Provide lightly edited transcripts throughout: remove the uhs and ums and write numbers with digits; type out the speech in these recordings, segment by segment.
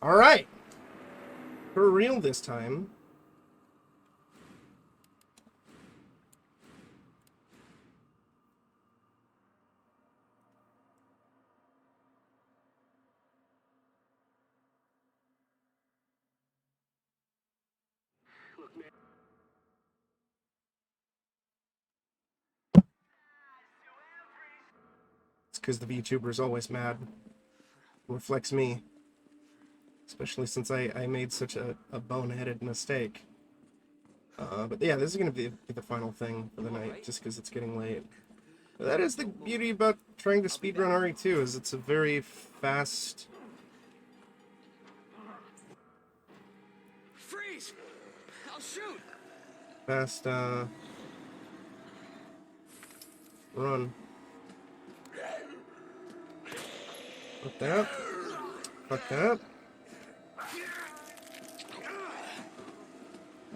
All right. For real this time. It's because the VTuber's always mad. Reflects me. Especially since I made such a boneheaded mistake. But yeah, this is going to be the final thing for the night, just because it's getting late. But that is the beauty about trying to speedrun RE2, is it's a very fast... Freeze! I'll shoot! Fast, run. Fuck that. Fuck that.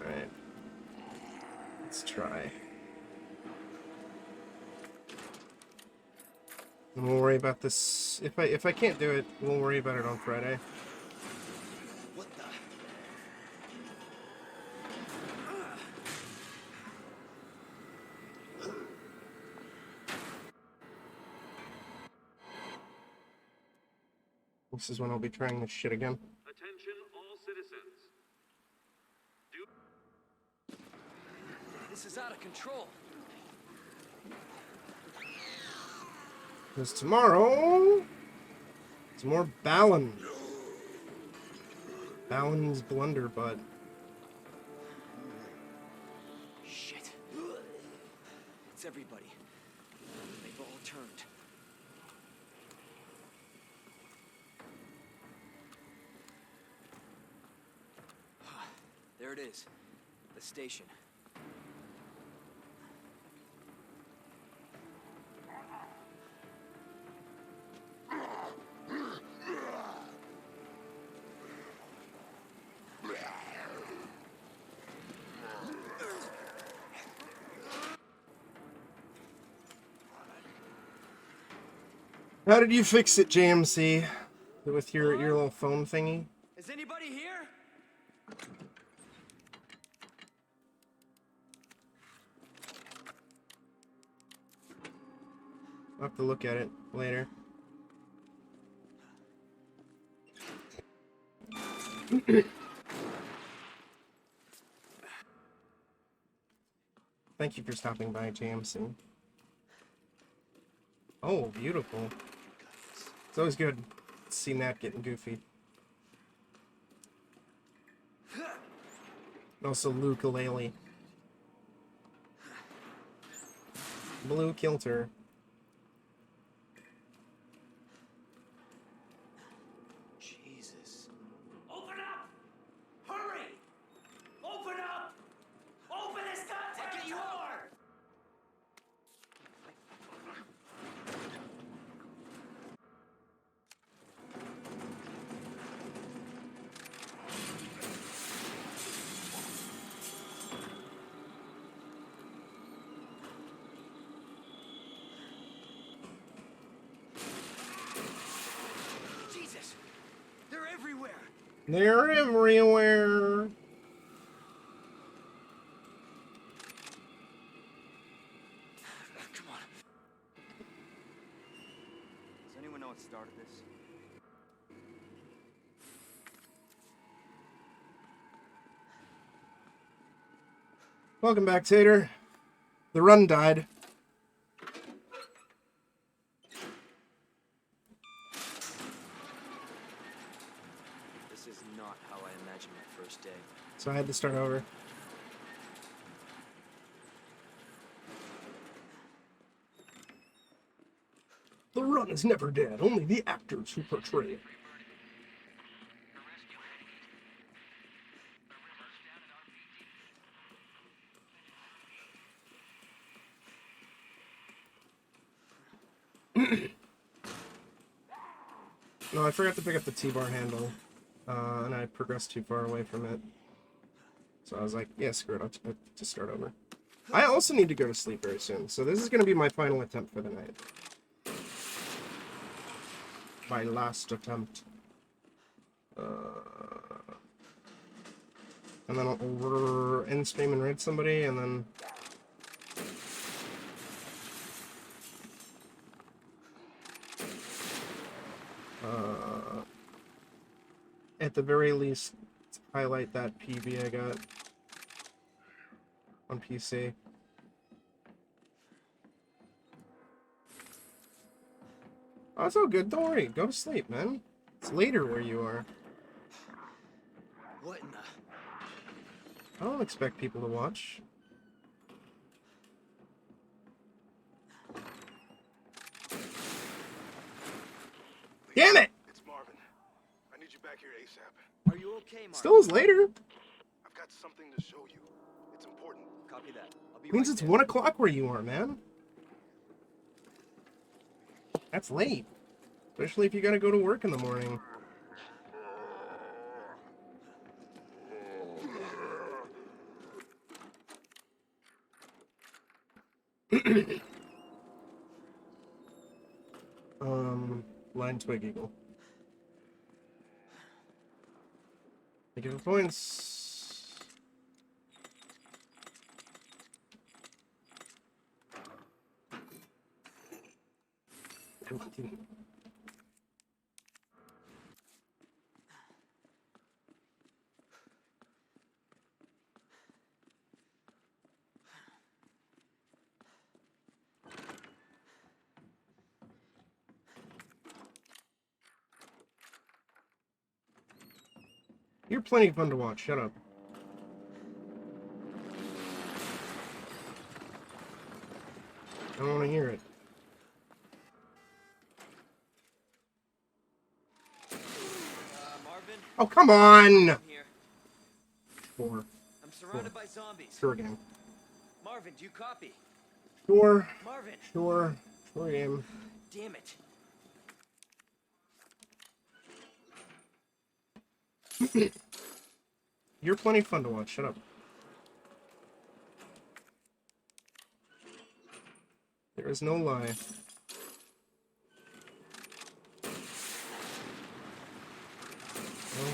Alright. Let's try. And we'll worry about this. If I can't do it, we'll worry about it on Friday. What the? This is when I'll be trying this shit again. Attention all citizens. This is out of control. Because tomorrow, it's more Balin. Balin's blunderbutt. Shit. It's everybody. They've all turned. There it is. The station. How did you fix it, JMC? With your little phone thingy? Is anybody here? I'll have to look at it later. Thank you for stopping by, JMC. Oh, beautiful. It's always good to see Nat getting goofy. And also ukulele. Blue kilter. Jesus. Open up! Hurry! Open up! Open this goddamn door! Jesus! They're everywhere! They're everywhere. Come on. Does anyone know what started this? Welcome back, Tater. The run died. This is not how I imagined my first day. So I had to start over. The run is never dead, only the actors who portray it. No, I forgot to pick up the T-bar handle, and I progressed too far away from it. So I was like, yeah, screw it, I'll just start over. I also need to go to sleep very soon, so this is going to be my final attempt for the night. My last attempt. And then I'll end stream and raid somebody, and then... at the very least, highlight that PB I got on PC. Oh, it's all good. Don't worry. Go to sleep, man. It's later where you are. What in the... I don't expect people to watch. Damn it! It's Marvin. I need you back here ASAP. Are you okay, Mark? Still is later. I've got something to show you. It's important. Copy that. I'll be Means right it's there. 1 o'clock where you are, man. That's late. Especially if you gotta go to work in the morning. Line Twig Eagle. Thank you for points. You're plenty fun to watch. Shut up. I don't want to hear it. Marvin? Oh, come on! I'm here. Sure. I'm surrounded by zombies. Sure game. Marvin, do you copy? Sure. Marvin! Sure. Sure game. Damn it. You're plenty fun to watch. Shut up. There is no lie. No.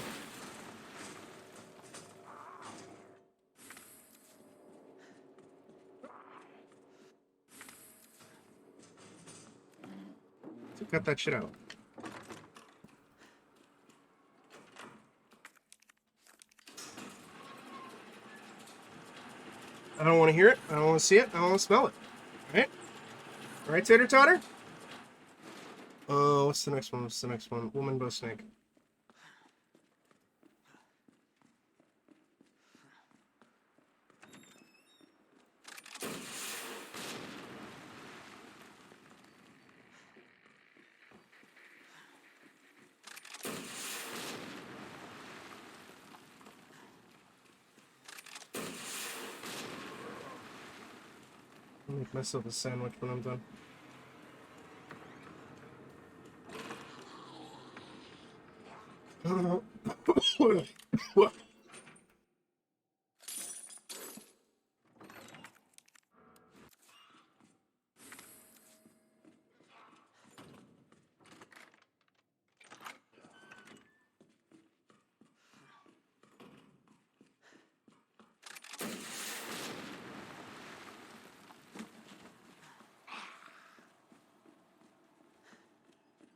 So cut that shit out. I don't want to hear it. I don't want to see it. I don't want to smell it. Alright? Alright, Tater Totter? Oh, what's the next one? What's the next one? Woman Bow Snake. I'll make myself a sandwich when I'm done.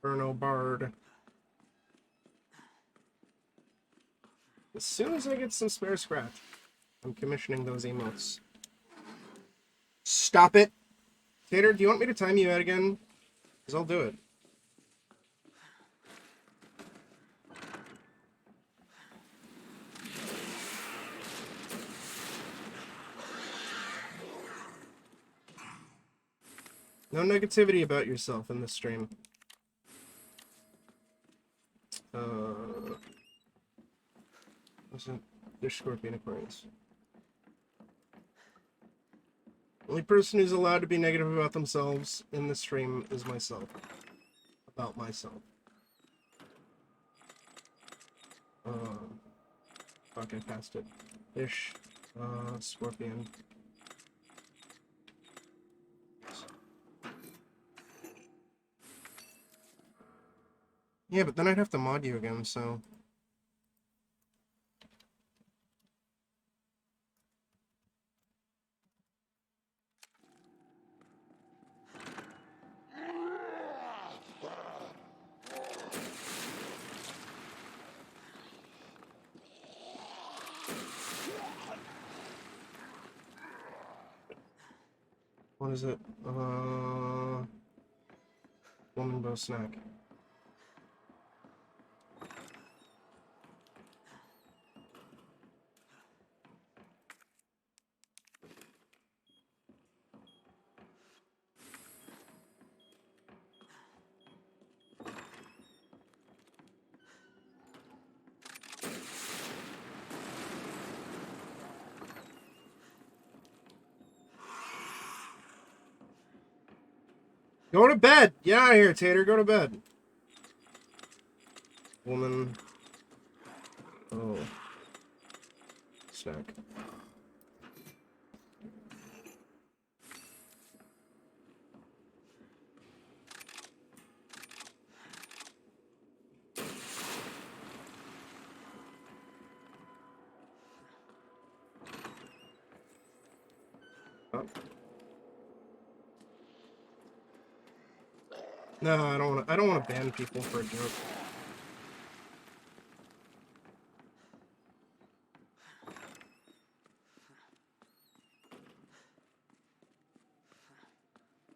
Burno Bard. As soon as I get some spare scratch, I'm commissioning those emotes. Stop it! Tater, do you want me to time you out again? Because I'll do it. No negativity about yourself in this stream. Listen, there's Scorpion Aquarius. Only person who's allowed to be negative about themselves in the stream is myself. About myself. Fuck, I passed it. Fish. Scorpion. Yeah, but then I'd have to mod you again, so... What is it? Woman bow snack. Go to bed! Get out of here, Tater. Go to bed. Woman. Oh. Snack. Oh. No, I don't want to. I don't want to ban people for a joke.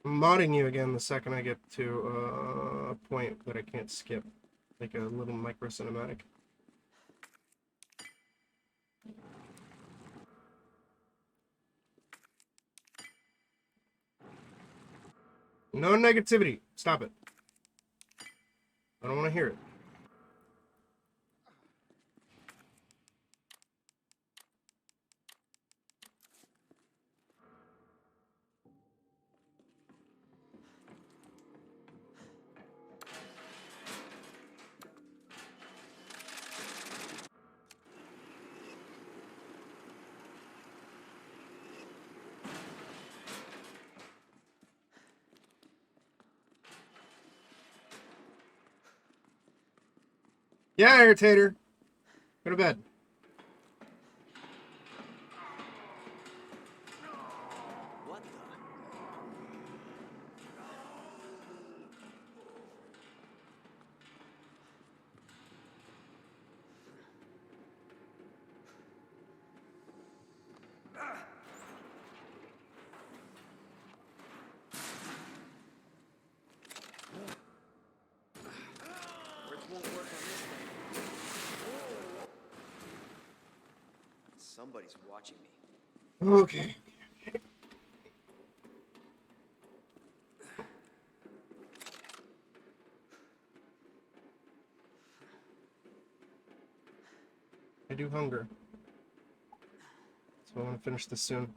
I'm modding you again the second I get to a point that I can't skip, like a little micro cinematic. No negativity. Stop it. I don't want to hear it. Yeah, irritator. Go to bed. What the? Grip won't work on this thing. Somebody's watching me. Okay. I do hunger. So I want to finish this soon.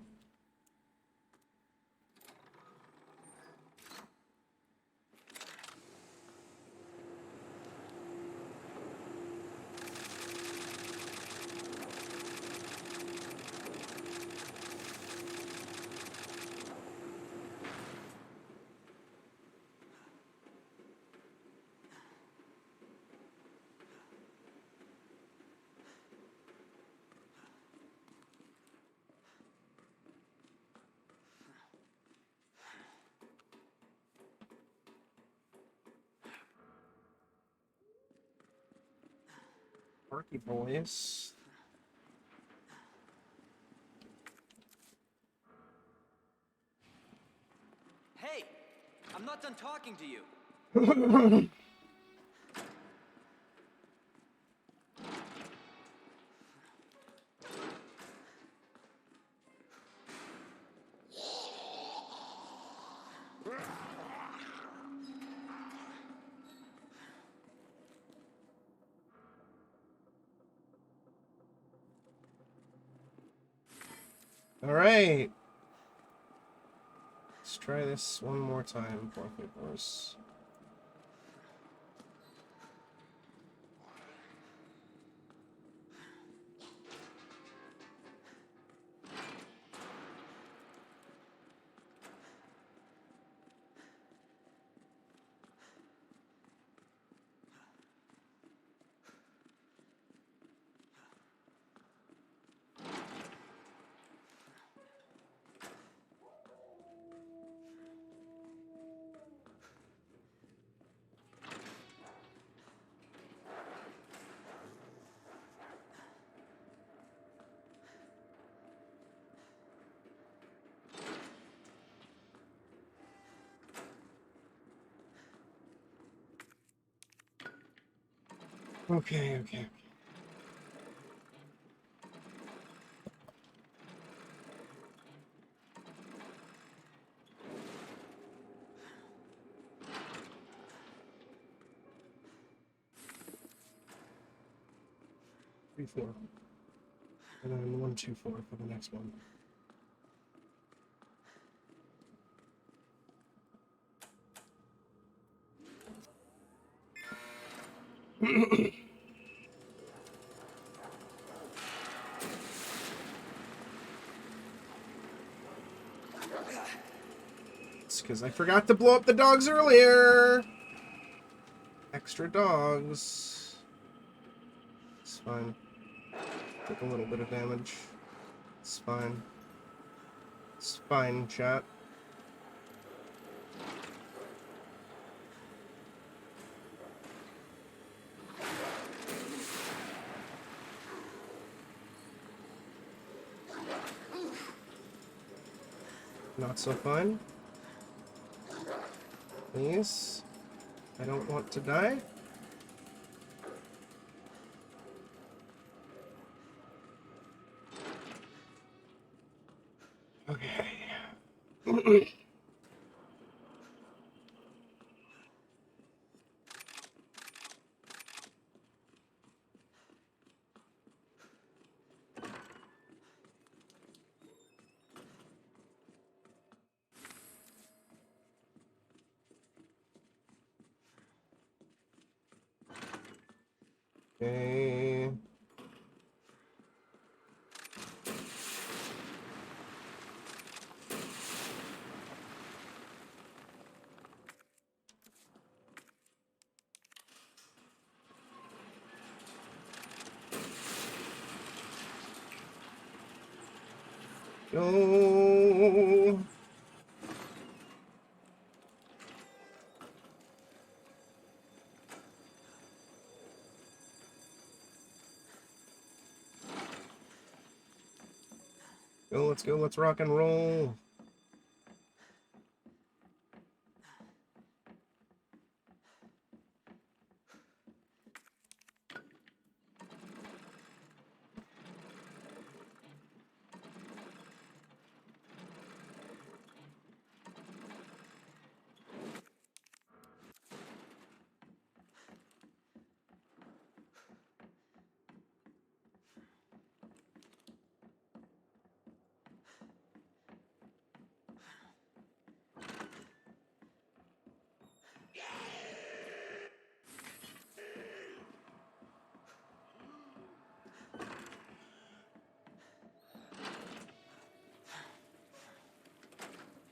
Parky boys. Hey! I'm not done talking to you. All right. Let's try this one more time, Parky boys. Okay, okay. 3, 4. And then 1, 2, 4 for the next one. It's because I forgot to blow up the dogs earlier. Extra dogs. It's fine. Took a little bit of damage. It's fine. It's fine, chat. Not so fun. Please. I don't want to die. Okay. Okay. Go. Go, let's rock and roll.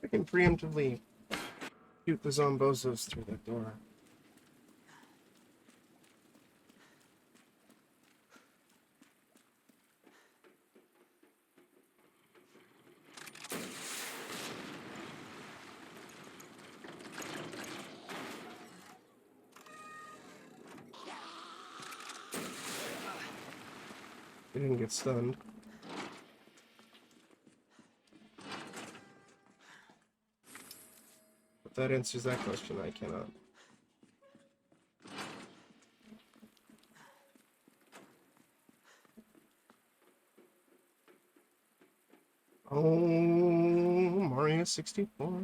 I can preemptively shoot the zombozos through that door. They didn't get stunned. If that answers that question, I cannot. Oh, Mario 64.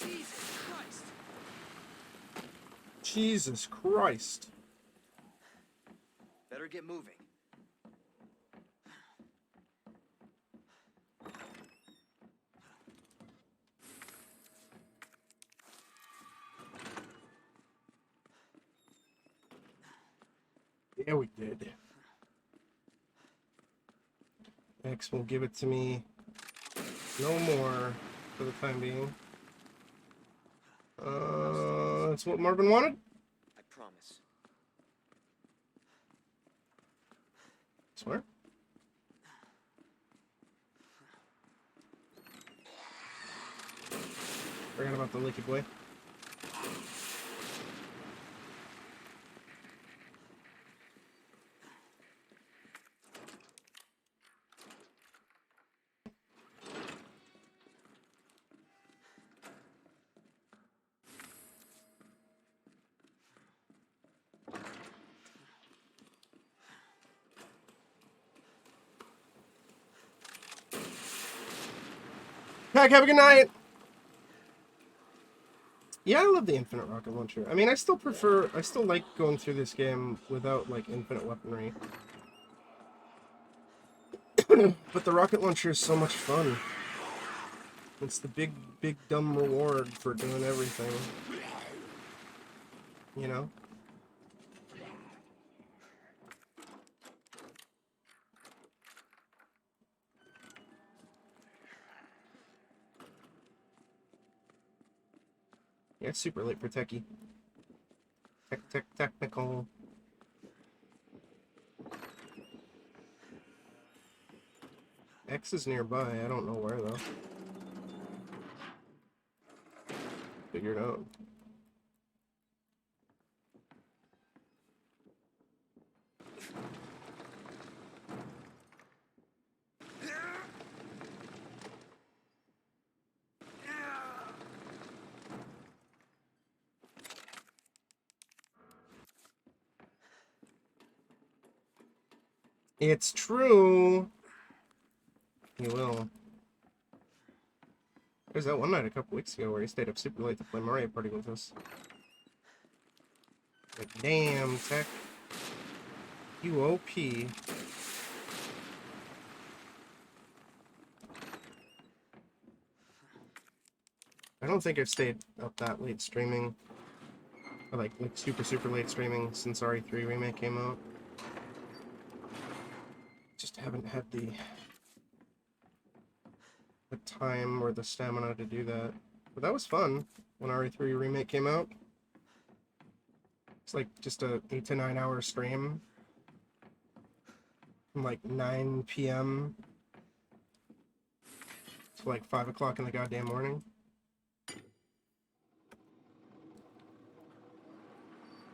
Jesus Christ! Jesus Christ. Better get moving. Yeah, we did. X will give it to me. No more for the time being. That's what Marvin wanted? I promise. Swear? Forgot about the Licky Boy. Pack, have a good night! Yeah, I love the infinite rocket launcher. I mean, I still like going through this game without, like, infinite weaponry. But the rocket launcher is so much fun. It's the big, dumb reward for doing everything. You know? Yeah, it's super late for techie. Technical. X is nearby. I don't know where, though. Figured out. It's true. You will. There's that one night a couple weeks ago where he stayed up super late to play Mario Party with us. Like, damn, Tech. You OP. I don't think I've stayed up that late streaming. Or like super late streaming since RE3 Remake came out. Just haven't had the time or the stamina to do that. But that was fun when RE3 Remake came out. It's like just a 8 to 9 hour stream from like 9 p.m. to like 5 o'clock in the goddamn morning.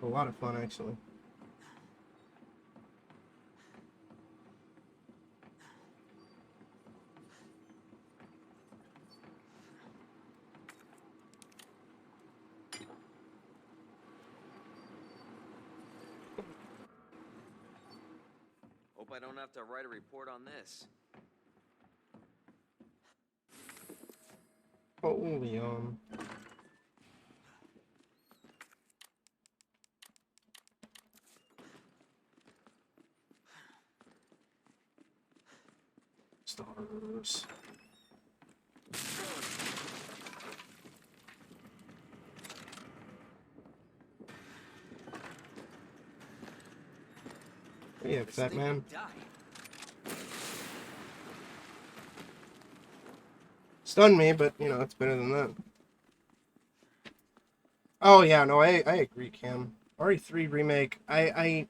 A lot of fun, actually. Hope I don't have to write a report on this. Holy, stars. Yeah, fat man. Stunned me, but you know it's better than that. Oh yeah, no, I agree, Cam. RE3 remake, I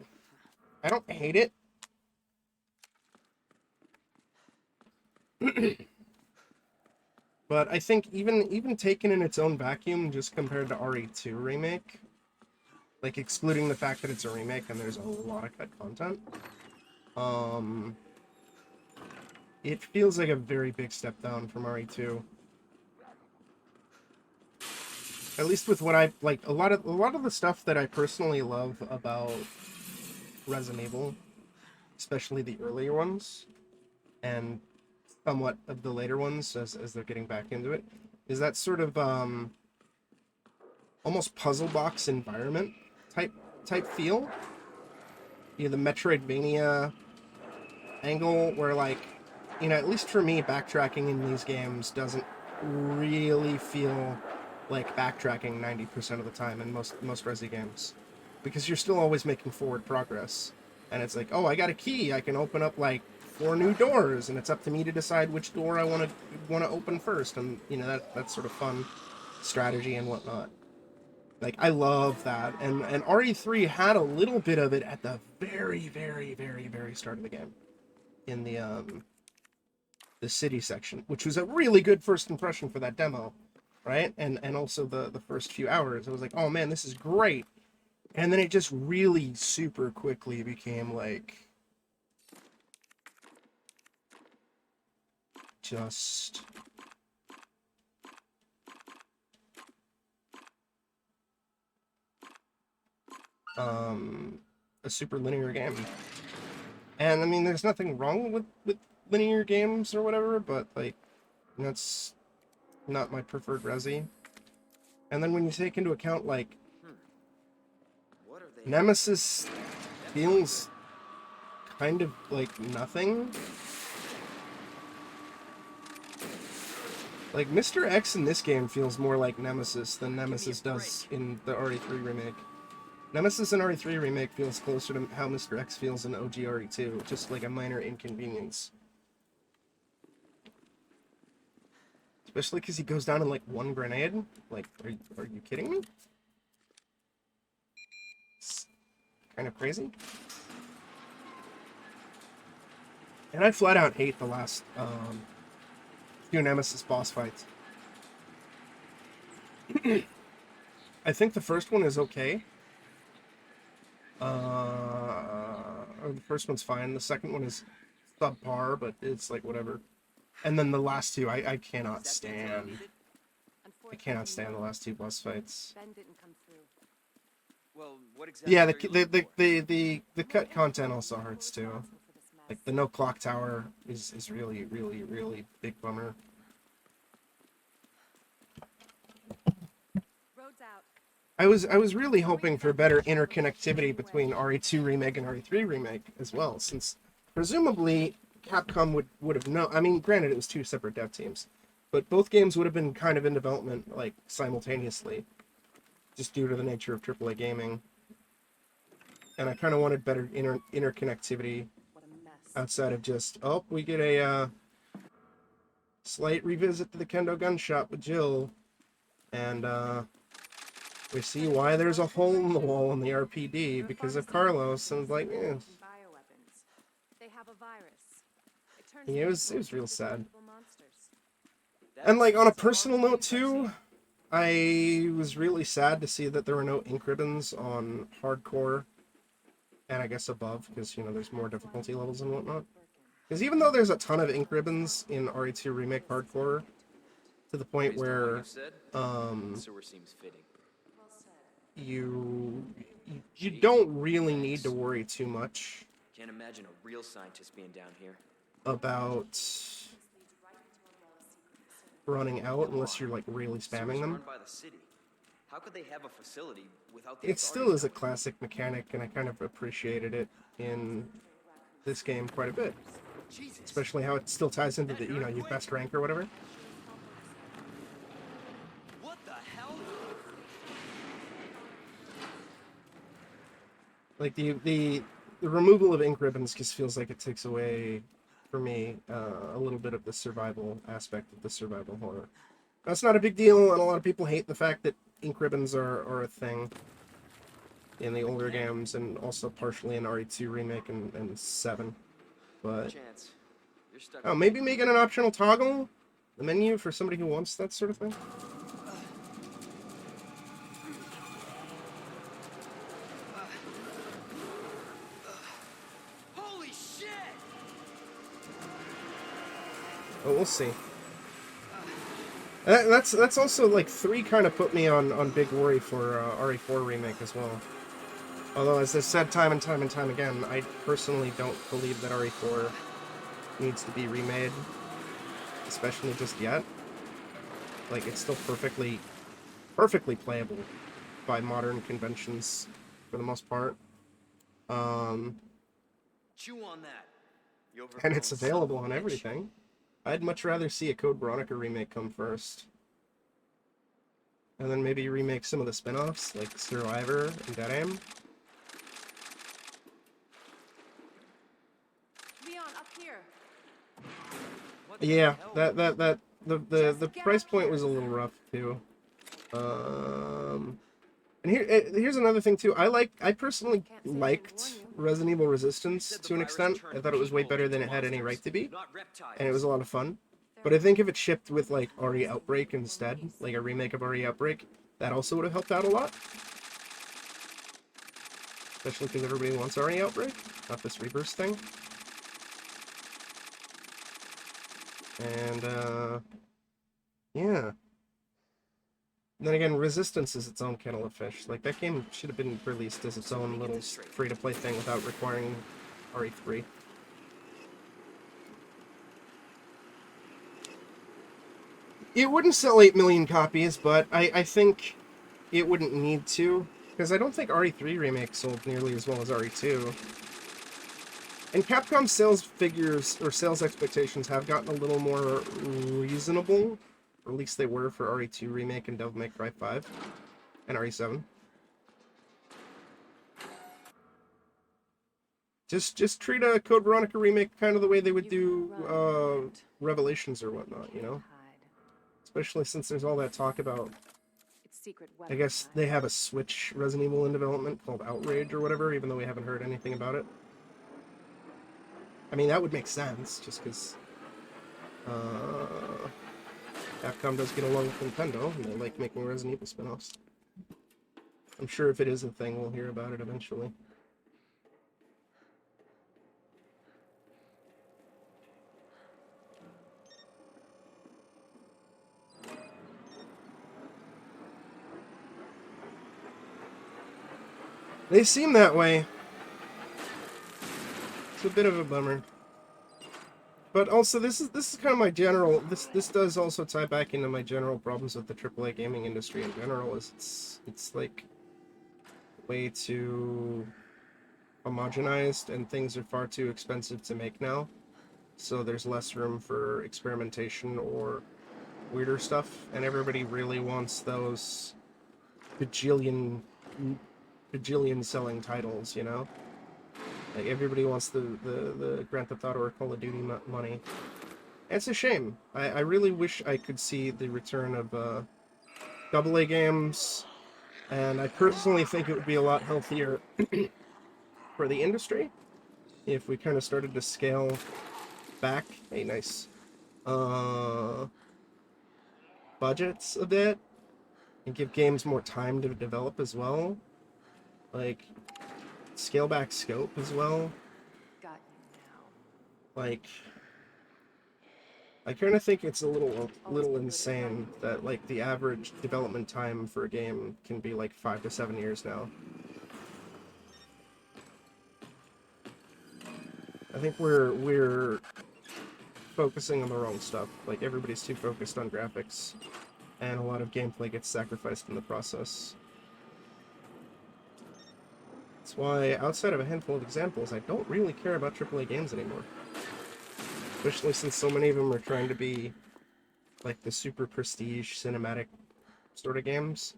don't hate it. But I think even taken in its own vacuum, just compared to RE2 remake, like excluding the fact that it's a remake and there's a lot of cut content, it feels like a very big step down from RE2. At least with what I like, a lot of the stuff that I personally love about Resident Evil, especially the earlier ones, and somewhat of the later ones as they're getting back into it, is that sort of almost puzzle box environment type feel. You know, the Metroidvania angle where, like, you know, at least for me, backtracking in these games doesn't really feel like backtracking 90% of the time in most Resi games, because you're still always making forward progress. And it's like, oh, I got a key, I can open up like 4 new doors, and it's up to me to decide which door I want to open first, and you know, that's sort of fun strategy and whatnot. Like, I love that, and RE3 had a little bit of it at the very start of the game, in the city section, which was a really good first impression for that demo, right? And also the first few hours, I was like, oh man, this is great. And then it just really super quickly became like just a super linear game. And I mean, there's nothing wrong with linear games or whatever, but like, that's not my preferred resi. And then when you take into account, like, What are they? Nemesis feels kind of like nothing. Like, Mr. X in this game feels more like Nemesis than Nemesis does in the RE3 remake. Nemesis in RE3 remake feels closer to how Mr. X feels in OG RE2, just like a minor inconvenience. Especially because he goes down in like one grenade. Like, are you kidding me? It's kind of crazy. And I flat out hate the last few Nemesis boss fights. I think the first one is okay. Or the first one's fine. The second one is subpar, but it's like whatever. And then the last two, I cannot stand. I cannot stand the last two boss fights. Ben didn't come through. Well, what exactly? Yeah, are you looking for? the cut content also hurts too. Like the no clock tower is really, really, really big bummer. Road's out. I was really hoping for better interconnectivity between RE2 remake and RE3 remake as well, since presumably Capcom would have known. I mean, granted it was two separate dev teams, but both games would have been kind of in development like simultaneously, just due to the nature of AAA gaming. And I kind of wanted better interconnectivity What a mess. outside of just, oh, we get a slight revisit to the Kendo gun shop with Jill, and we see why there's a hole in the wall in the RPD because of Carlos, and it's like, eh. Bioweapons. They have a virus. It turns Yeah, it was people real into sad. detectable monsters. And like on a personal note too, I was really sad to see that there were no ink ribbons on hardcore, and I guess above, because you know there's more difficulty levels and whatnot. Because even though there's a ton of ink ribbons in RE2 Remake Hardcore, to the point Based on what where you said, sewer seems fitting. you don't really need to worry too much Can't imagine a real scientist being down here. about running out unless you're like really spamming Sewers them. run by the city. How could they have a facility without the It still authorities is a coming? classic mechanic, and I kind of appreciated it in this game quite a bit. Jesus. Especially how it still ties into the, you know, your best rank or whatever. What the hell? Like the removal of ink ribbons just feels like it takes away, for me, a little bit of the survival aspect of the survival horror. That's not a big deal, and a lot of people hate the fact that ink ribbons are a thing in the older games, and also partially in RE2 Remake and 7. But, Chance. You're stuck. oh, maybe making an optional toggle the menu for somebody who wants that sort of thing? Holy shit! But we'll see. That's also, like, 3 kind of put me on big worry for RE4 Remake as well. Although, as I said time and time and time again, I personally don't believe that RE4 needs to be remade. Especially just yet. Like, it's still perfectly playable by modern conventions for the most part. Chew on that. You And it's overgrown son of a available on bitch. everything. I'd much rather see a Code Veronica remake come first. And then maybe remake some of the spin-offs, like Survivor and Dead Aim. Leon, up here. What the Yeah, hell? the price point was a little rough too. And here's another thing too. I personally liked Resident Evil Resistance to an extent. I thought it was way better than it had any right to be, Not reptiles. and it was a lot of fun. But I think if it shipped with like RE Outbreak instead, like a remake of RE Outbreak, that also would have helped out a lot. Especially because everybody wants RE Outbreak, not this reverse thing. And yeah. Then again, Resistance is its own kettle of fish. Like, that game should have been released as its own little free-to-play thing without requiring RE3. It wouldn't sell 8 million copies, but I think it wouldn't need to, because I don't think RE3 Remake sold nearly as well as RE2. And Capcom's sales figures, or sales expectations, have gotten a little more reasonable, or at least they were for RE2 Remake and Devil May Cry 5, and RE7. Just treat a Code Veronica remake kind of the way they would do Revelations or whatnot, you know? Especially since there's all that talk about, It's secret I guess they have a Switch Resident Evil in development called Outrage or whatever, even though we haven't heard anything about it. I mean, that would make sense, just because Capcom does get along with Nintendo, and they like making Resident Evil spin-offs. I'm sure if it is a thing, we'll hear about it eventually. They seem that way. It's a bit of a bummer. But also, this is kind of my general. This does also tie back into my general problems with the AAA gaming industry in general. Is it's like way too homogenized, and things are far too expensive to make now. So there's less room for experimentation or weirder stuff, and everybody really wants those bajillion selling titles, you know? Like, everybody wants the Grand Theft Auto or Call of Duty money. And it's a shame. I really wish I could see the return of AA games, and I personally think it would be a lot healthier for the industry if we kind of started to scale back, hey, nice, budgets a bit, and give games more time to develop as well. Like, scale back scope as well. Got you now. Like, I kind of think it's a little insane that, like, the average development time for a game can be like 5 to 7 years now. I think we're focusing on the wrong stuff. Like, everybody's too focused on graphics, and a lot of gameplay gets sacrificed in the process. That's why, outside of a handful of examples, I don't really care about AAA games anymore. Especially since so many of them are trying to be like the super prestige cinematic sort of games.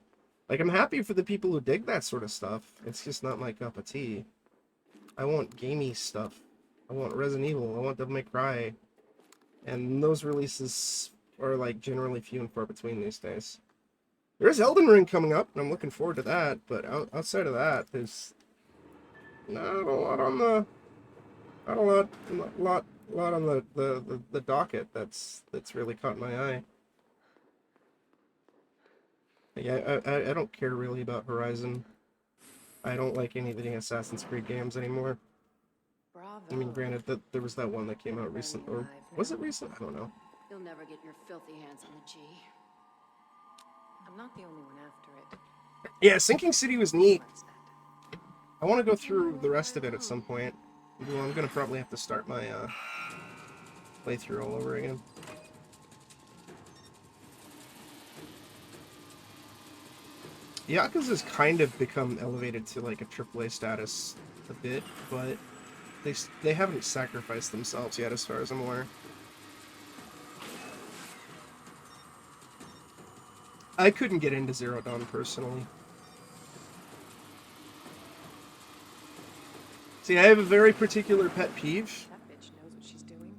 Like, I'm happy for the people who dig that sort of stuff. It's just not my cup of tea. I want gamey stuff. I want Resident Evil. I want Devil May Cry. And those releases are, like, generally few and far between these days. There's Elden Ring coming up, and I'm looking forward to that. But outside of that, there's not a lot on the on the docket that's really caught my eye. Yeah, I don't care really about Horizon. I don't like any of the Assassin's Creed games anymore. Bravo. I mean, granted, that there was that one that came out recent, or was it recent? I don't know. You'll never get your filthy hands on the G. I'm not the only one after it. Yeah, Sinking City was neat. I want to go through the rest of it at some point. Well, I'm gonna probably have to start my playthrough all over again. Yakuza's kind of become elevated to like a AAA status a bit, but they haven't sacrificed themselves yet, as far as I'm aware. I couldn't get into Zero Dawn personally. See, I have a very particular pet peeve That bitch knows what she's doing.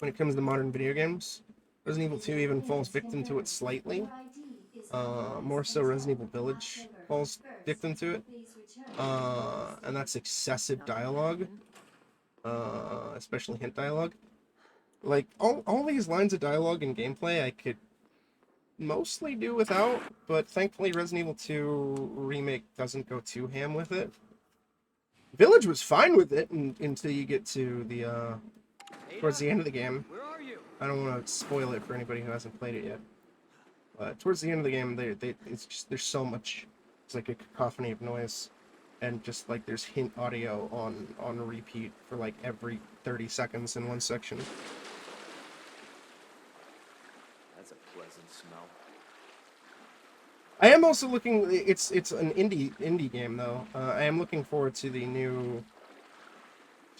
when it comes to modern video games. Resident Evil 2 even falls victim to it slightly. More so Resident Evil Village falls victim to it. And that's excessive dialogue. Especially hint dialogue. Like, all these lines of dialogue and gameplay I could mostly do without, but thankfully Resident Evil 2 Remake doesn't go too ham with it. Village was fine with it until you get to the, towards the end of the game. Where are you? I don't want to spoil it for anybody who hasn't played it yet. Towards the end of the game, it's just, there's so much, it's like a cacophony of noise, and just like there's hint audio on repeat for like every 30 seconds in one section. I am also looking. It's an indie game though. I am looking forward to the new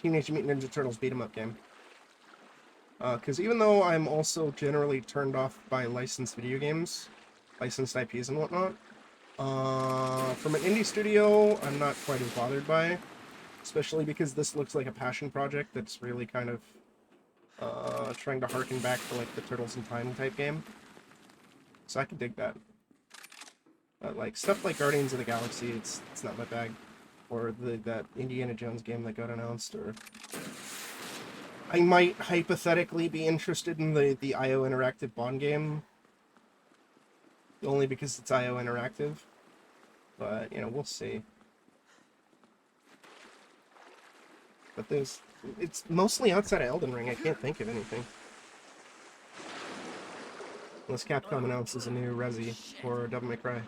Teenage Mutant Ninja Turtles beat 'em up game. Because even though I'm also generally turned off by licensed video games, licensed IPs and whatnot, from an indie studio, I'm not quite as bothered by, especially because this looks like a passion project that's really kind of trying to harken back to like the Turtles in Time type game. So I can dig that. But like stuff like Guardians of the Galaxy, it's not my bag. Or that Indiana Jones game that got announced, or I might hypothetically be interested in the IO Interactive Bond game. Only because it's IO Interactive. But, you know, we'll see. But it's mostly outside of Elden Ring. I can't think of anything. Unless Capcom announces a new Resi or Devil May Cry.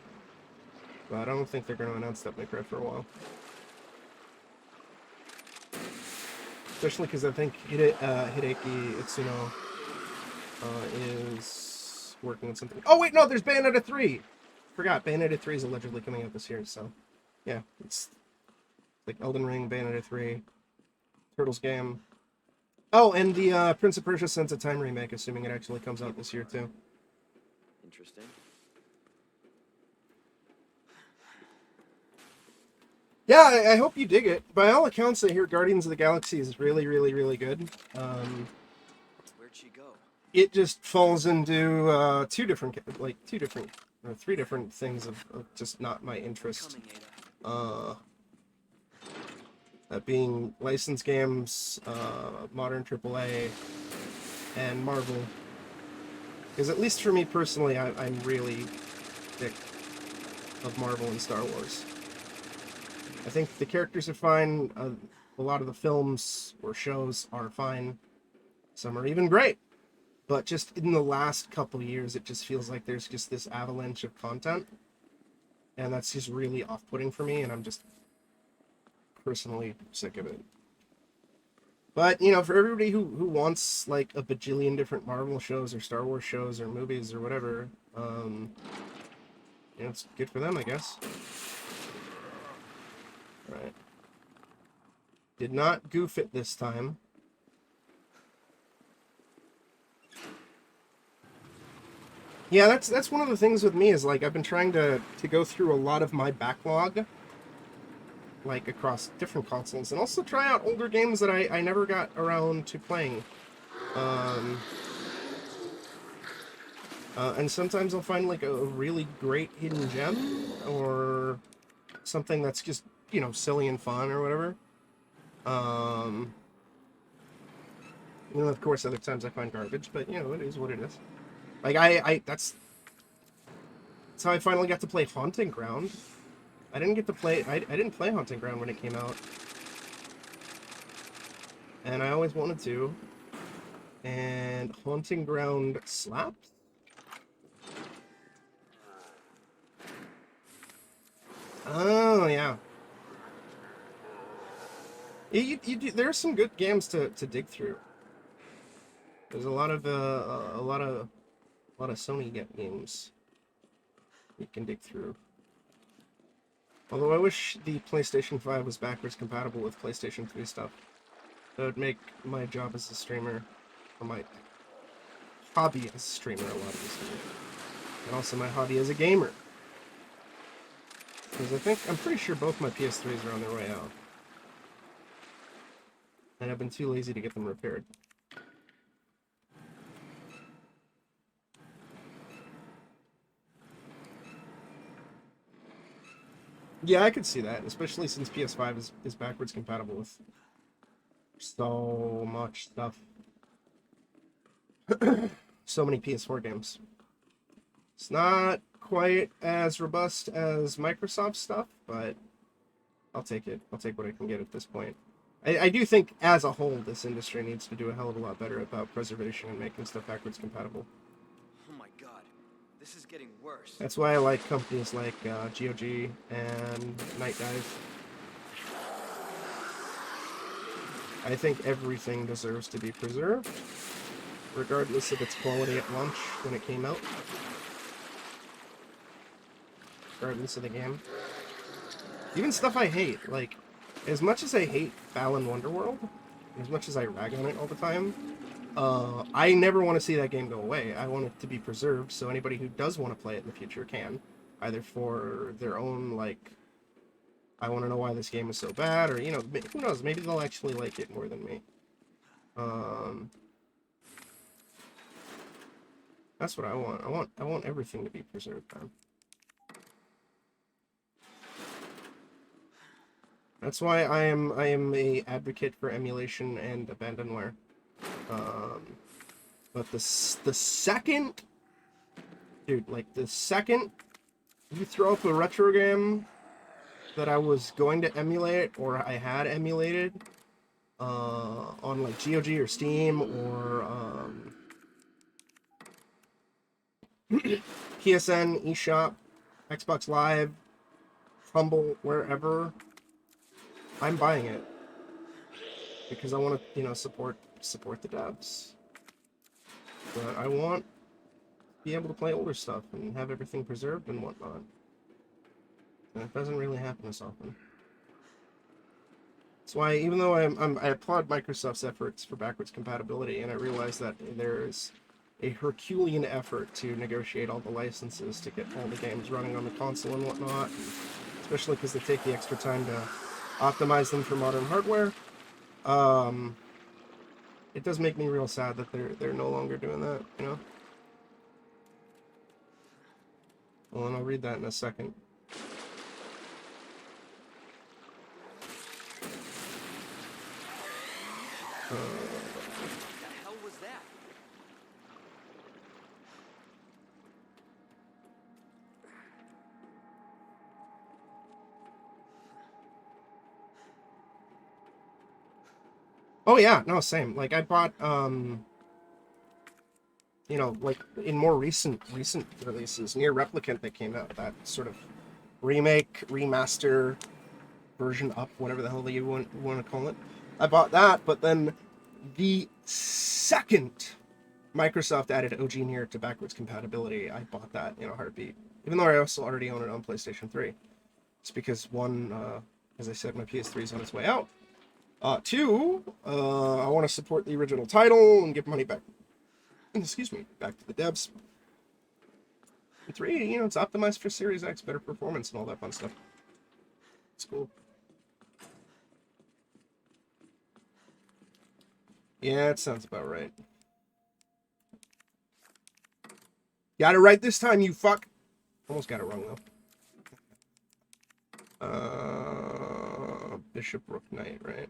But I don't think they're going to announce Devil May Cry for a while. Especially because I think Hideki Itsuno is working on something. Oh wait, no, there's Bayonetta 3! Forgot, Bayonetta 3 is allegedly coming out this year, so... Yeah, it's like Elden Ring, Bayonetta 3, Turtles game. Oh, and the Prince of Persia Sense of Time remake, assuming it actually comes out this year too. Interesting. Yeah, I hope you dig it. By all accounts, I hear Guardians of the Galaxy is really, really, really good. Where'd she go? It just falls into three different things of just not my interest. Coming, Ada. That being licensed games, modern AAA, and Marvel. Because at least for me personally, I'm really thick of Marvel and Star Wars. I think the characters are fine. A lot of the films or shows are fine. Some are even great. But just in the last couple years, it just feels like there's just this avalanche of content. And that's just really off-putting for me, and I'm just personally sick of it. But, you know, for everybody who wants, like, a bajillion different Marvel shows or Star Wars shows or movies or whatever, you know, it's good for them, I guess. Right. Did not goof it this time. Yeah, that's one of the things with me is, like, I've been trying to go through a lot of my backlog, like, across different consoles, and also try out older games that I never got around to playing. And sometimes I'll find, like, a really great hidden gem, or something that's just, you know, silly and fun or whatever. You know, of course, other times I find garbage, but, you know, it is what it is. Like, that's how I finally got to play Haunting Ground. I didn't get to play, I didn't play Haunting Ground when it came out. And I always wanted to. And Haunting Ground slaps? Oh, yeah. There's some good games to dig through. There's a lot of Sony games you can dig through. Although I wish the PlayStation 5 was backwards compatible with PlayStation 3 stuff. That would make my job as a streamer, or my hobby as a streamer, a lot easier. And also my hobby as a gamer. Because I'm pretty sure both my PS3s are on their way out. And I've been too lazy to get them repaired. Yeah, I could see that, especially since PS5 is backwards compatible with so much stuff. So many PS4 games. It's not quite as robust as Microsoft stuff, but I'll take it. I'll take what I can get at this point. I do think, as a whole, this industry needs to do a hell of a lot better about preservation and making stuff backwards compatible. Oh my god. This is getting worse. That's why I like companies like GOG and Night Dive. I think everything deserves to be preserved, regardless of its quality at launch when it came out. regardless of the game. Even stuff I hate, like, as much as I hate Balan Wonderworld, as much as I rag on it all the time, I never want to see that game go away. I want it to be preserved, so anybody who does want to play it in the future can. Either for their own, like, I want to know why this game is so bad, or, you know, who knows, maybe they'll actually like it more than me. That's what I want. I want everything to be preserved, man. That's why I am a advocate for emulation and abandonware. But the second, dude, like the second you throw up a retro game that I was going to emulate or I had emulated on like GOG or Steam or PSN, eShop, Xbox Live, Humble, wherever, I'm buying it because I want to, you know, support the devs. But I want to be able to play older stuff and have everything preserved and whatnot. And it doesn't really happen as often. That's why, even though I applaud Microsoft's efforts for backwards compatibility, and I realize that there's a Herculean effort to negotiate all the licenses to get all the games running on the console and whatnot, especially because they take the extra time to optimize them for modern hardware. It does make me real sad that they're no longer doing that, you know? Well, and I'll read that in a second. What the hell was that? Oh yeah, no, same. Like I bought you know, like in more recent releases, Near Replicant that came out, that sort of remake, remaster, version up, whatever the hell you want to call it. I bought that, but then the second Microsoft added OG Near to backwards compatibility, I bought that in a heartbeat. Even though I also already own it on PlayStation 3. It's because one, as I said, my PS3 is on its way out. Two, I want to support the original title and give money back. Excuse me, back to the devs. And three, you know, it's optimized for Series X, better performance and all that fun stuff. It's cool. Yeah, it sounds about right. Got it right this time, you fuck. Almost got it wrong though. Bishop Rook Knight, right?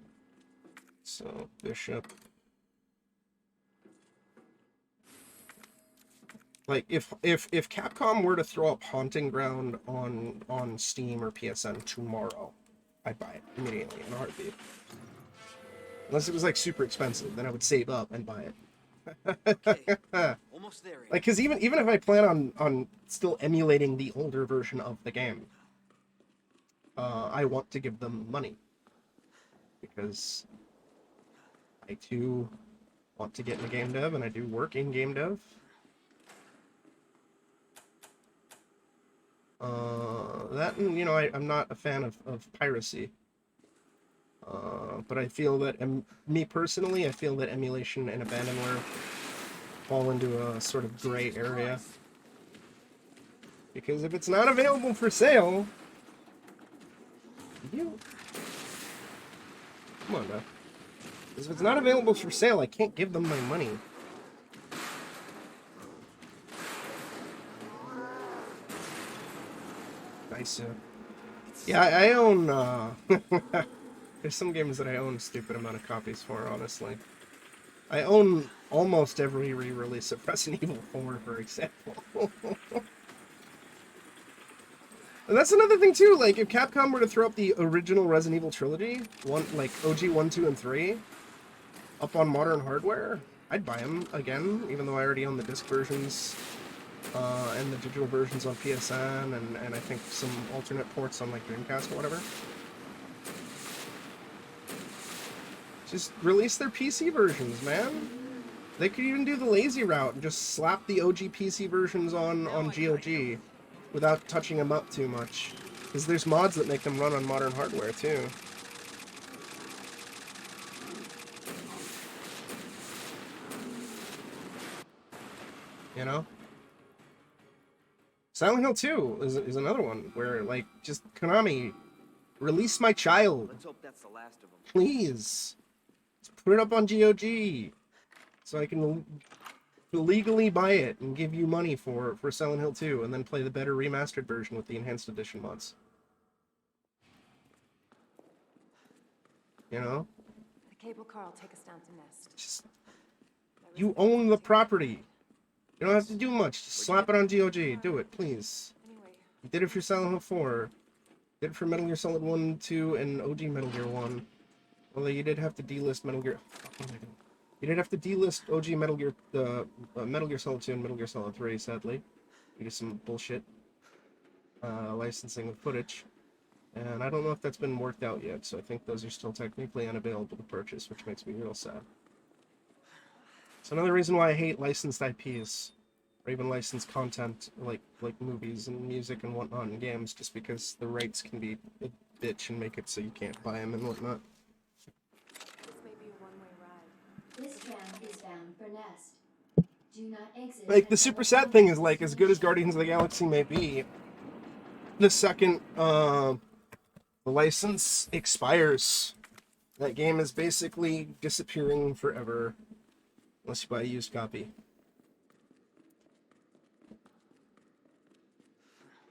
So Bishop. Like if Capcom were to throw up Haunting Ground on Steam or PSN tomorrow, I'd buy it immediately in a heartbeat. Unless it was like super expensive, then I would save up and buy it. Okay, almost there. Like, cause even if I plan on still emulating the older version of the game, I want to give them money because I too want to get into game dev, and I do work in game dev. That, and, you know, I'm not a fan of piracy. But I feel that, me personally, I feel that emulation and abandonware fall into a sort of gray area. Because if it's not available for sale, come on now. Because if it's not available for sale, I can't give them my money. Nice. Yeah, I own, there's some games that I own a stupid amount of copies for, honestly. I own almost every re-release of Resident Evil 4, for example. And that's another thing, too. Like, if Capcom were to throw up the original Resident Evil trilogy, like OG 1, 2, and 3, up on modern hardware, I'd buy them again, even though I already own the disc versions and the digital versions on PSN, and I think some alternate ports on, like, Dreamcast or whatever. Just release their PC versions, man. They could even do the lazy route and just slap the OG PC versions on GOG. without touching them up too much. Because there's mods that make them run on modern hardware too. You know? Silent Hill 2 is another one where, like, just Konami, release my child. Let's hope that's the last of them. Please. Just put it up on GOG so I can legally buy it and give you money for Silent Hill 2 and then play the better remastered version with the enhanced edition mods. You know? The cable car will take us down to Nest. Just, you own the property. You don't have to do much. Just slap it on GOG. Do it, please. Anyway, You did it for Silent Hill 4. Did it for Metal Gear Solid 1, 2, and OG Metal Gear 1. Although you did have to delist Metal Gear... What am I doing? You did have to delist OG Metal Gear... Metal Gear Solid 2 and Metal Gear Solid 3, sadly. Due to some bullshit licensing of footage. And I don't know if that's been worked out yet, so I think those are still technically unavailable to purchase, which makes me real sad. It's another reason why I hate licensed IPs, or even licensed content, like movies and music and whatnot in games, just because the rights can be a bitch and make it so you can't buy them and whatnot. this may be a one-way ride. This tram is bound for Nest. Do not exit. Like, the super sad thing is, like, as good as Guardians of the Galaxy may be, the second the license expires, that game is basically disappearing forever. Unless you buy a used copy.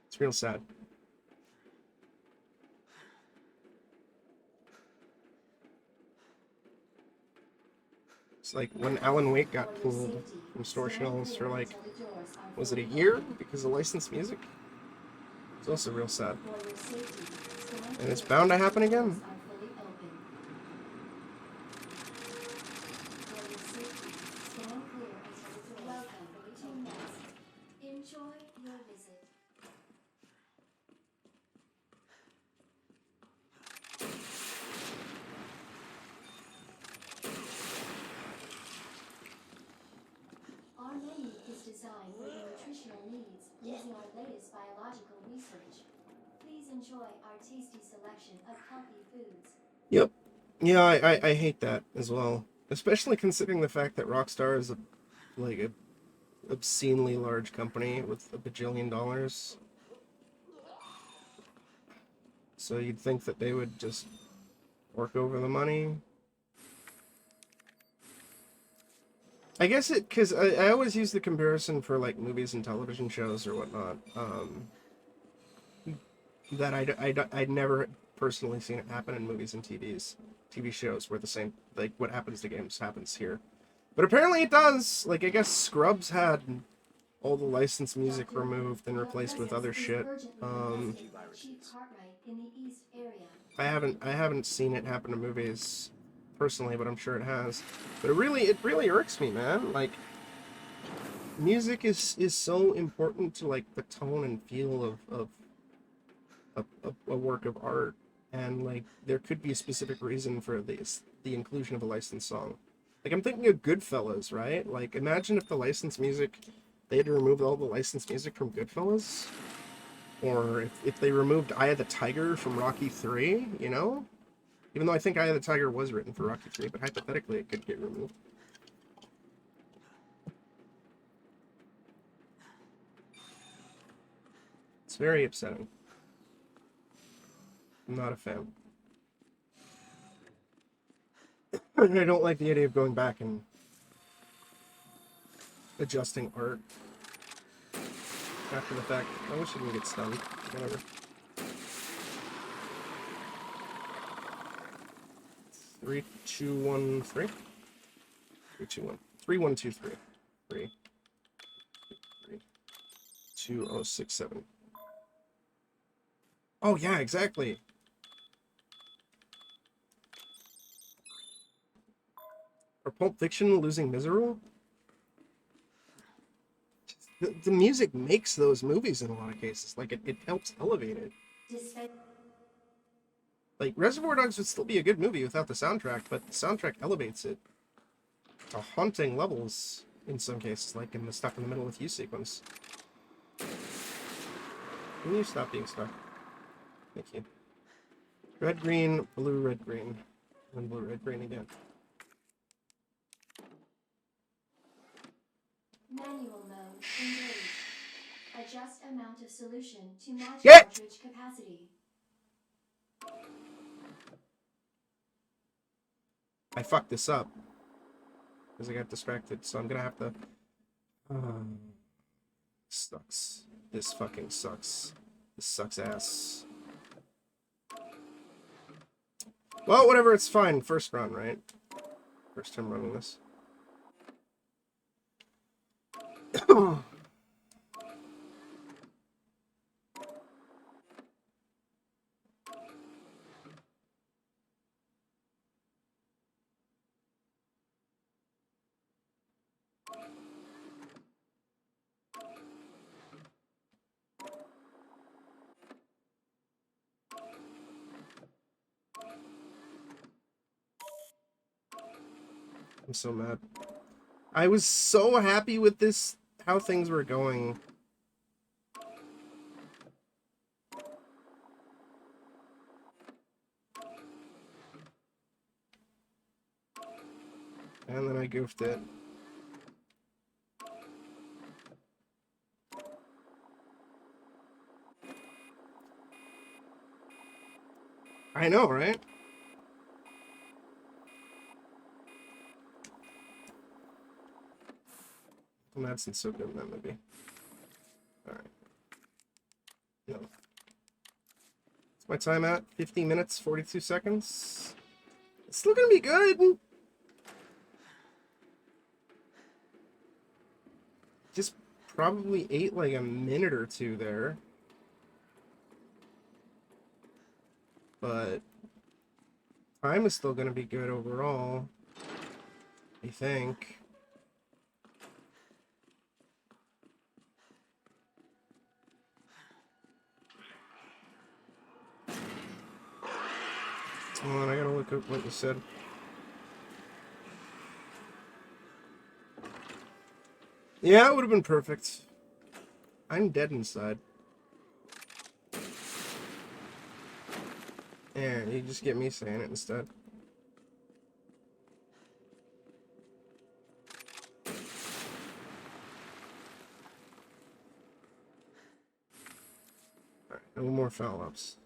It's real sad. It's like when Alan Wake got pulled from store shelves for, like, was it a year because of licensed music? It's also real sad. And it's bound to happen again. Enjoy your visit. Our menu is designed for your nutritional needs using our latest biological research. Please enjoy our tasty selection of healthy foods. Yep. Yeah, I hate that as well. Especially considering the fact that Rockstar is a obscenely large company with $1 bajillion. So you'd think that they would just work over the money. I guess it, because I always use the comparison for, like, movies and television shows or whatnot. That I'd never personally seen it happen in movies and TV shows where the same, like, what happens to games happens here. But apparently it does. Like, I guess Scrubs had all the licensed music removed and replaced with other shit. I haven't seen it happen to movies personally, but I'm sure it has. But it really irks me, man. Like, music is so important to, like, the tone and feel of a work of art, and, like, there could be a specific reason for the inclusion of a licensed song. Like, I'm thinking of Goodfellas, right? Like, imagine if the licensed music, they had to remove all the licensed music from Goodfellas, or if they removed Eye of the Tiger from Rocky 3, you know? Even though I think Eye of the Tiger was written for Rocky 3, but hypothetically it could get removed. It's very upsetting. I'm not a fan. I don't like the idea of going back and adjusting art after the fact. I wish it didn't get stunned. Whatever. 3, 2, 1, 3. 3, 2, 1. 3, 1, 2, 3. 3. 3. 2, 0, 6, 7. Oh yeah, exactly. Or Pulp Fiction losing Miserable? The music makes those movies in a lot of cases. Like, it helps elevate it. Like, Reservoir Dogs would still be a good movie without the soundtrack, but the soundtrack elevates it to haunting levels in some cases, like in the Stuck in the Middle with You sequence. Can you stop being stuck? Thank you. Red, green, blue, red, green. And blue, red, green again. Manual mode engaged. Adjust amount of solution to match Yeah. cartridge capacity. I fucked this up. Because I got distracted, so I'm gonna have to... sucks. This fucking sucks. This sucks ass. Well, whatever, it's fine. First run, right? First time running this. I'm so mad. I was so happy with this, how things were going. And then I goofed it. I know, right? Madsen's so good in that movie. Alright. No. What's my time at? 15 minutes, 42 seconds. It's still gonna be good. Just probably ate like a minute or two there. But time is still gonna be good overall. I think. Hold on, I gotta look up what you said. Yeah, it would have been perfect. I'm dead inside. Yeah, you just get me saying it instead. Alright, no more foul ups.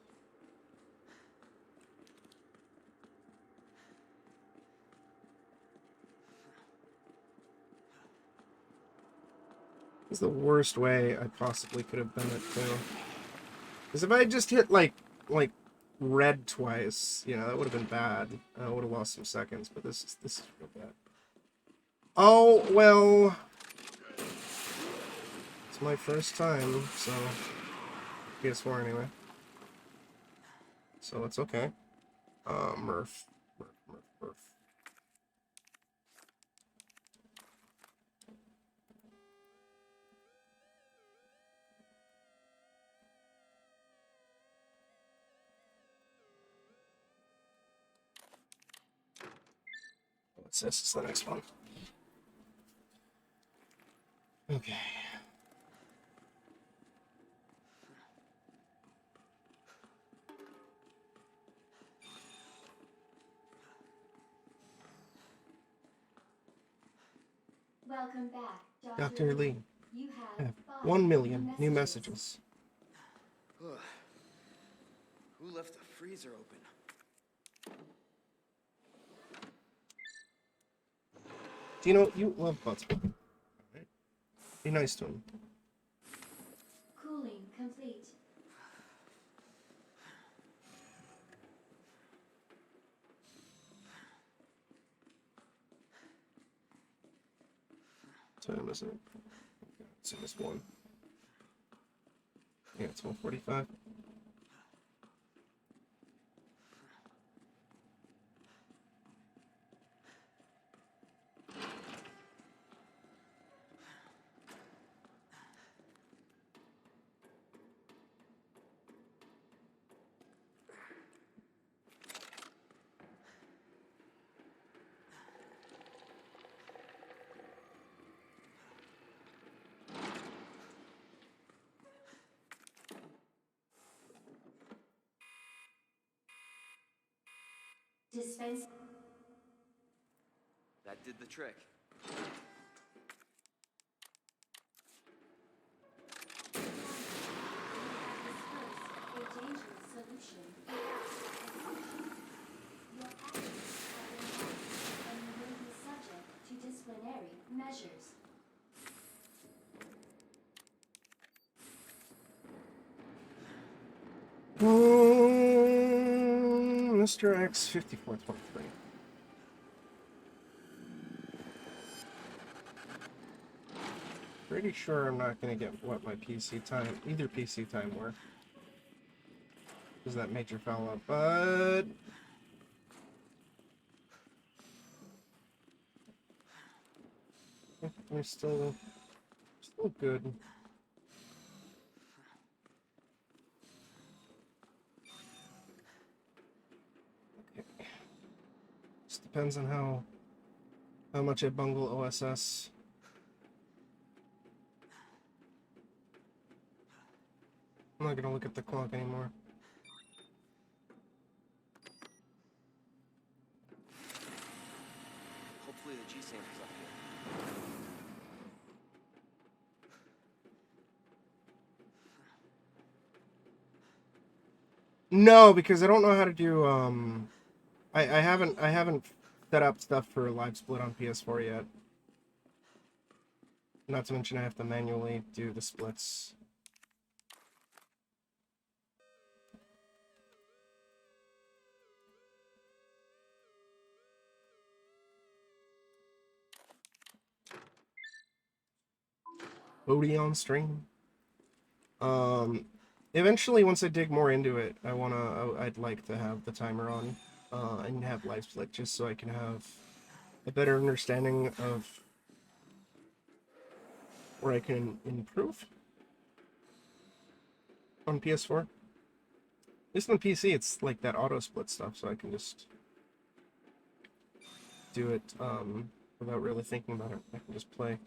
This is the worst way I possibly could have done it too. Because if I just hit like red twice, you know, that would have been bad. I would have lost some seconds, but this is real bad. Oh well, it's my first time, so PS4 anyway. So it's okay. Murph. What's this? It's the next one. Okay. Welcome back, Dr. Lee. You I have have 5 1 million new messages. Ugh. Who left the freezer open? Do you know you love Buttsman? Right? Be nice to him. Cooling complete. What time is it? It's just one. Yeah, it's 1:45. Dispense. That did the trick. A dangerous solution. Your actions have been marked, and you will be subject to disciplinary measures. Mr. X 5423. Pretty sure I'm not gonna get what my PC time, either PC time were. Because that major fell up, but we're still good. Okay. Just depends on how much I bungle OSS. I'm not gonna look at the clock anymore. Hopefully the G sample's up here. No, because I don't know how to do I haven't set up stuff for Livesplit on PS4 yet. Not to mention I have to manually do the splits. Bodhi on stream. Eventually, once I dig more into it, I'd like to have the timer on, and have Livesplit just so I can have a better understanding of where I can improve on PS4. At least on PC, it's like that auto split stuff, so I can just do it without really thinking about it. I can just play.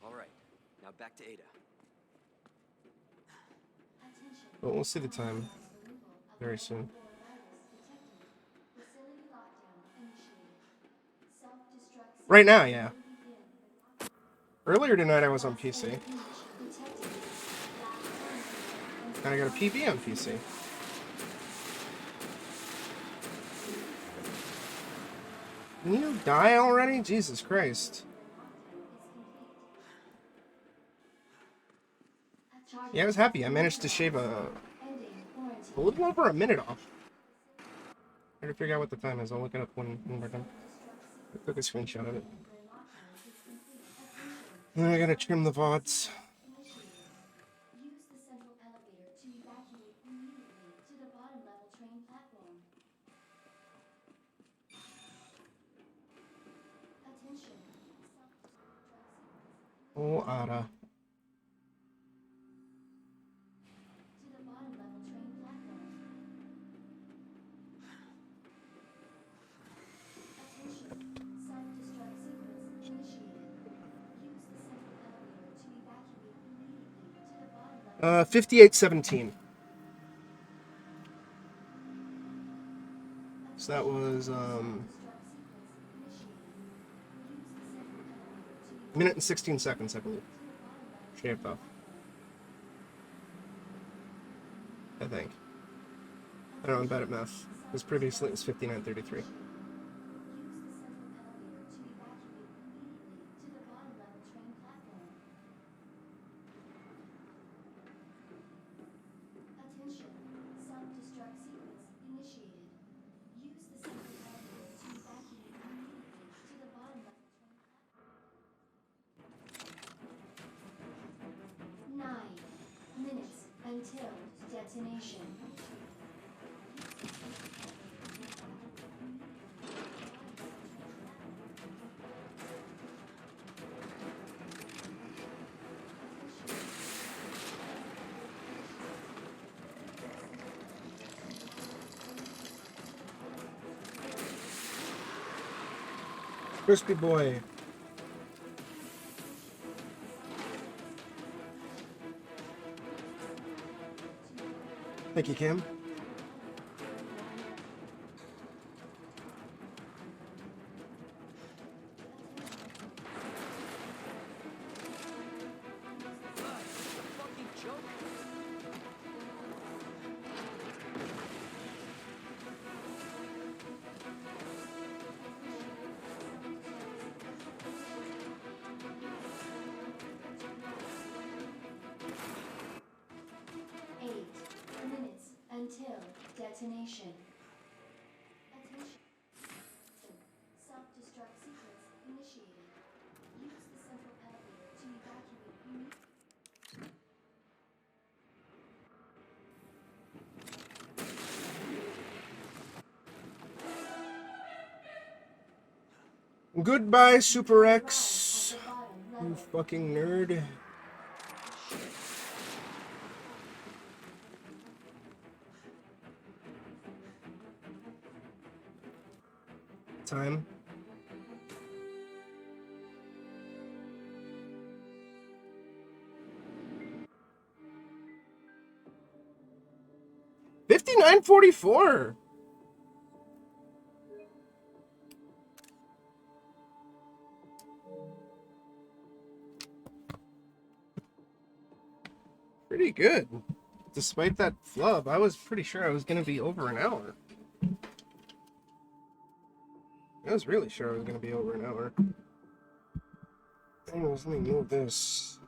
All right, now back to Ada. But we'll see the time very soon. Right now, yeah. Earlier tonight I was on PC. And I got a PB on PC. Can you die already? Jesus Christ. Yeah, I was happy. I managed to shave a little over a minute off. I gotta figure out what the time is. I'll look it up when we're done. I took a screenshot of it. And I gotta trim the VODs. Use the central elevator to evacuate immediately to the bottom level train platform. Attention. Oh, Ada. To the bottom level train platform. Attention. Self-destruct sequence initiated. Use the central elevator to evacuate immediately to the bottom level. 58:17. So that was minute and 16 seconds, I believe. Shaved off. I think. I don't know, I'm bad at math. Because previously it was 59:33. Attention. Self-destruct sequence initiated. Use the central elevator to evacuate immediately to the bottom level train platform. 9 minutes until detonation. Crispy boy. Thank you, Kim. Fucking joke. Eight minutes until detonation. Attention. Self-destruct sequence initiated. Use the central elevator to evacuate immediately. Goodbye, Super X. At the bottom You level. fucking nerd. Time. $59.44. Pretty good. Despite that flub, I was pretty sure I was going to be over an hour. I was really sure I was going to be over an hour. Anyways, let me move this.